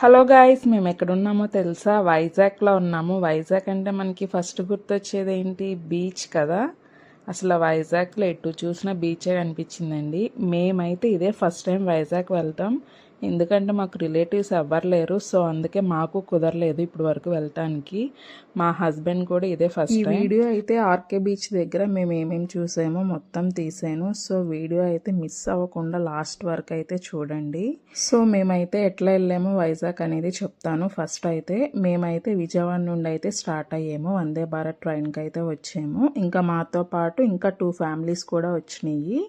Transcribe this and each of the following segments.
Hello guys, మేము ఎక్కడున్నామో తెలుసా? వైజాగ్లో ఉన్నాము. వైజాగ్ అంటే మనకి ఫస్ట్ గుర్తొచ్చేది ఏంటి? బీచ్ కదా. అసలు వైజాగ్లో ఎటు చూసినా బీచే కనిపించిందండి. మేమైతే ఇదే ఫస్ట్ టైం వైజాగ్ వెళ్తాం. ఎందుకంటే మాకు రిలేటివ్స్ ఎవ్వరు లేరు, సో అందుకే మాకు కుదరలేదు ఇప్పుడు వరకు వెళ్తానికి. మా హస్బెండ్ కూడా ఇదే ఫస్ట్ టైం. ఈ వీడియో అయితే ఆర్కే బీచ్ దగ్గర మేము ఏమేమి చూసామో మొత్తం తీసాను. సో వీడియో అయితే మిస్ అవ్వకుండా లాస్ట్ వరకు అయితే చూడండి. సో మేమైతే ఎట్లా వెళ్ళామో వైజాగ్ అనేది చెప్తాను. ఫస్ట్ అయితే మేమైతే విజయవాడ నుండి అయితే స్టార్ట్ అయ్యాము. వందే భారత్ ట్రైన్కి అయితే వచ్చాము. ఇంకా మాతో పాటు ఇంకా 2 ఫ్యామిలీస్ కూడా వచ్చినాయి.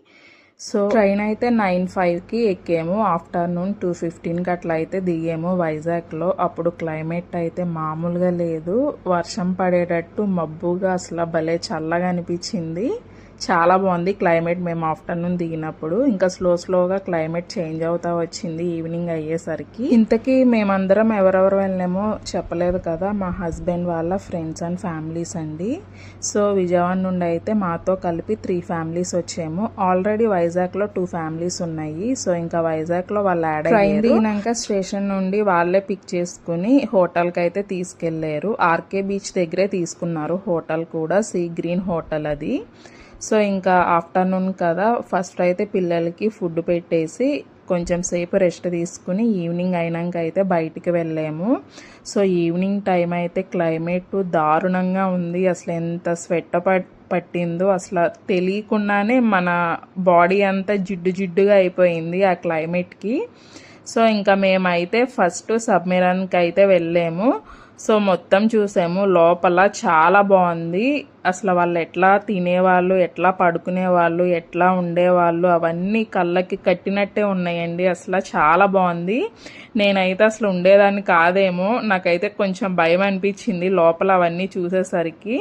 సో ట్రైన్ అయితే 9:05కి ఎక్కాము. ఆఫ్టర్నూన్ 2:15కి అట్లా అయితే దిగాము వైజాగ్లో. అప్పుడు క్లైమేట్ అయితే మామూలుగా లేదు, వర్షం పడేటట్టు మబ్బుగా అసలు భలే చల్లగా అనిపించింది. చాలా బాగుంది క్లైమేట్ మేము ఆఫ్టర్నూన్ దిగినప్పుడు. ఇంకా స్లోగా క్లైమేట్ చేంజ్ అవుతా వచ్చింది ఈవినింగ్ అయ్యేసరికి. ఇంతకీ మేమందరం ఎవరెవరు వెళ్ళామో చెప్పలేదు కదా. మా హస్బెండ్ వాళ్ళ ఫ్రెండ్స్ అండ్ ఫ్యామిలీస్ అండి. సో విజయవాడ నుండి అయితే మాతో కలిపి 3 ఫ్యామిలీస్ వచ్చాము. ఆల్రెడీ వైజాగ్లో 2 ఫ్యామిలీస్ ఉన్నాయి. సో ఇంకా వైజాగ్లో వాళ్ళు యాడ్ అయ్యారు. దిగినాక స్టేషన్ నుండి వాళ్ళే పిక్ చేసుకుని హోటల్కి అయితే తీసుకెళ్లారు. ఆర్కే బీచ్ దగ్గరే తీసుకున్నారు హోటల్ కూడా, సీ గ్రీన్ హోటల్ అది. సో ఇంకా ఆఫ్టర్నూన్ కదా, ఫస్ట్ అయితే పిల్లలకి ఫుడ్ పెట్టేసి కొంచెం సేపు రెస్ట్ తీసుకుని ఈవినింగ్ అయినాక అయితే బయటికి వెళ్ళాము. సో ఈవినింగ్ టైం అయితే క్లైమేట్ దారుణంగా ఉంది. అసలు ఎంత స్వెట్ పట్టిందో అసలు తెలియకుండానే మన బాడీ అంతా జిడ్డుగా అయిపోయింది ఆ క్లైమేట్కి. సో ఇంకా మేమైతే ఫస్ట్ సబ్మెరాన్కి అయితే వెళ్ళాము. సో మొత్తం చూసాము. లోపల చాలా బాగుంది. అసలు వాళ్ళు ఎట్లా తినేవాళ్ళు, ఎట్లా పడుకునేవాళ్ళు, ఎట్లా ఉండేవాళ్ళు అవన్నీ కళ్ళకి కట్టినట్టే ఉన్నాయండి. అసలు చాలా బాగుంది. నేనైతే అసలు ఉండేదాన్ని కాదేమో, నాకైతే కొంచెం భయం అనిపించింది లోపల అవన్నీ చూసేసరికి.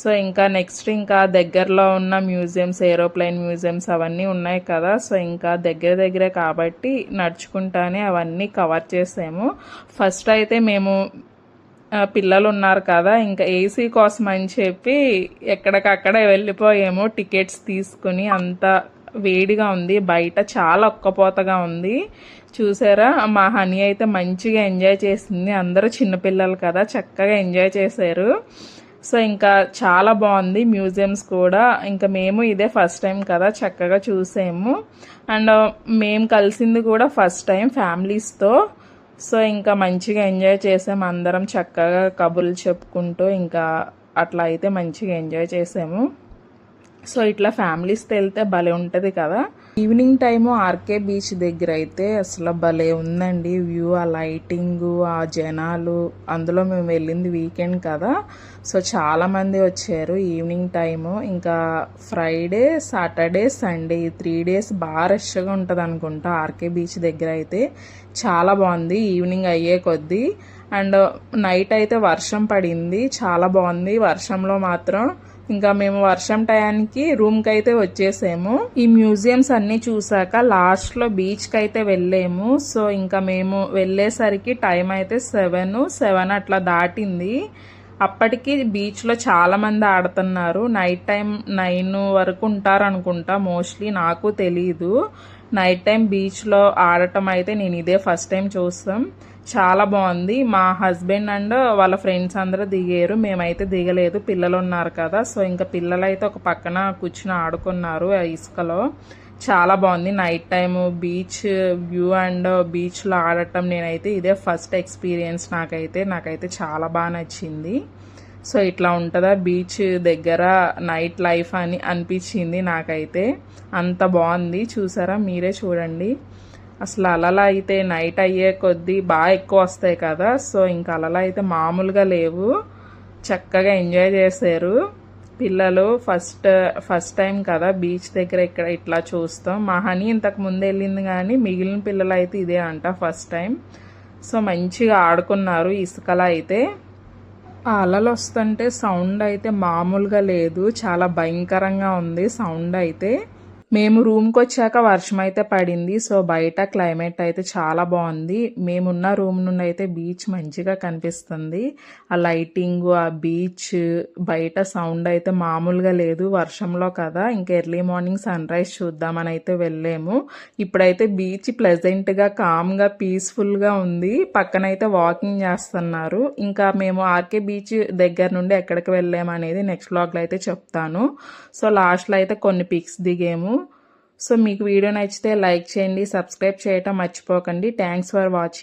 సో ఇంకా నెక్స్ట్ ఇంకా దగ్గరలో ఉన్న మ్యూజియంస్, ఏరోప్లేన్ మ్యూజియంస్ అవన్నీ ఉన్నాయి కదా. సో ఇంకా దగ్గరే కాబట్టి నడుచుకుంటానే అవన్నీ కవర్ చేసాము. ఫస్ట్ అయితే మేము పిల్లలు ఉన్నారు కదా, ఇంకా ఏసీ కోసం అని చెప్పి ఎక్కడికక్కడే వెళ్ళిపోయాము టికెట్స్ తీసుకుని. అంత వేడిగా ఉంది బయట, చాలా ఒక్కపోతగా ఉంది. చూసారా, మా హనీ అయితే మంచిగా ఎంజాయ్ చేసింది. అందరూ చిన్నపిల్లలు కదా, చక్కగా ఎంజాయ్ చేశారు. సో ఇంకా చాలా బాగుంది మ్యూజియంస్ కూడా. ఇంకా మేము ఇదే ఫస్ట్ టైం కదా, చక్కగా చూసాము. అండ్ మేము కలిసింది కూడా ఫస్ట్ టైం ఫ్యామిలీస్తో. సో ఇంకా మంచిగా ఎంజాయ్ చేసాము అందరం, చక్కగా కబుర్లు చెప్పుకుంటూ ఇంకా అట్లా అయితే మంచిగా ఎంజాయ్ చేసాము. సో ఇట్లా ఫ్యామిలీస్తో వెళ్తే భలే ఉంటుంది కదా. ఈవినింగ్ టైము ఆర్కే బీచ్ దగ్గర అయితే అసలు భలే ఉందండి వ్యూ. ఆ లైటింగు, ఆ జనాలు. అందులో మేము వెళ్ళింది వీకెండ్ కదా, సో చాలామంది వచ్చారు ఈవినింగ్ టైము. ఇంకా ఫ్రైడే, సాటర్డే, సండే ఈ 3 days బాగా రష్గా ఉంటుంది అనుకుంటా ఆర్కే బీచ్ దగ్గర అయితే. చాలా బాగుంది ఈవినింగ్ అయ్యే కొద్దీ. అండ్ నైట్ అయితే వర్షం పడింది, చాలా బాగుంది వర్షంలో మాత్రం. ఇంకా మేము వర్షం టయానికి రూమ్కి అయితే వచ్చేసాము. ఈ మ్యూజియంస్ అన్నీ చూసాక లాస్ట్లో బీచ్కి అయితే వెళ్ళాము. సో ఇంకా మేము వెళ్ళేసరికి టైం అయితే 7 అట్లా దాటింది. అప్పటికి బీచ్లో చాలా మంది ఆడుతున్నారు. నైట్ టైం 9 వరకు ఉంటారనుకుంటా మోస్ట్లీ, నాకు తెలీదు. నైట్ టైం బీచ్లో ఆడటం అయితే నేను ఇదే ఫస్ట్ టైం చూస్తాం. చాలా బాగుంది. మా హస్బెండ్ అండ్ వాళ్ళ ఫ్రెండ్స్ అందరూ దిగారు, మేమైతే దిగలేదు, పిల్లలు ఉన్నారు కదా. సో ఇంకా పిల్లలు అయితే ఒక పక్కన కూర్చుని ఆడుకున్నారు ఆ ఇసుకలో. చాలా బాగుంది night time beach view and బీచ్లో ఆడటం. నేనైతే ఇదే ఫస్ట్ ఎక్స్పీరియన్స్. నాకైతే చాలా బాగా నచ్చింది. సో ఇట్లా ఉంటుందా బీచ్ దగ్గర నైట్ లైఫ్ అని అనిపించింది నాకైతే. అంత బాగుంది. చూసారా, మీరే చూడండి. అసలు అలలు అయితే నైట్ అయ్యే కొద్దీ బాగా ఎక్కువ వస్తాయి కదా. సో ఇంకా అలలు అయితే మామూలుగా లేవు, చక్కగా ఎంజాయ్ చేశారు పిల్లలు. ఫస్ట్ టైం కదా బీచ్ దగ్గర ఇక్కడ ఇట్లా చూస్తాం. మా హనీ ఇంతకు ముందు వెళ్ళింది కానీ మిగిలిన పిల్లలు అయితే ఇదే అంట ఫస్ట్ టైం. సో మంచిగా ఆడుకున్నారు ఇసుకలో అయితే. ఆ అలలు వస్తుంటే సౌండ్ అయితే మామూలుగా లేదు, చాలా భయంకరంగా ఉంది సౌండ్ అయితే. మేము రూమ్కి వచ్చాక వర్షం అయితే పడింది. సో బయట క్లైమేట్ అయితే చాలా బాగుంది. మేమున్న రూమ్ నుండి అయితే బీచ్ మంచిగా కనిపిస్తుంది. ఆ లైటింగ్, ఆ బీచ్, బయట సౌండ్ అయితే మామూలుగా లేదు. వర్షంలో కదా, ఇంకా ఎర్లీ మార్నింగ్ సన్ రైజ్ చూద్దామని అయితే వెళ్ళాము. ఇప్పుడైతే బీచ్ ప్లెజెంట్గా, కామ్గా, పీస్ఫుల్గా ఉంది. పక్కనైతే వాకింగ్ చేస్తున్నారు. ఇంకా మేము ఆర్కే బీచ్ దగ్గర నుండి ఎక్కడికి వెళ్ళాము అనేది నెక్స్ట్ వ్లాగ్లో అయితే చెప్తాను. సో లాస్ట్లో అయితే కొన్ని పిక్స్ దిగాము. సో మీకు వీడియో నచ్చితే లైక్ చేయండి, సబ్స్క్రైబ్ చేయటం మర్చిపోకండి. Thanks for watching.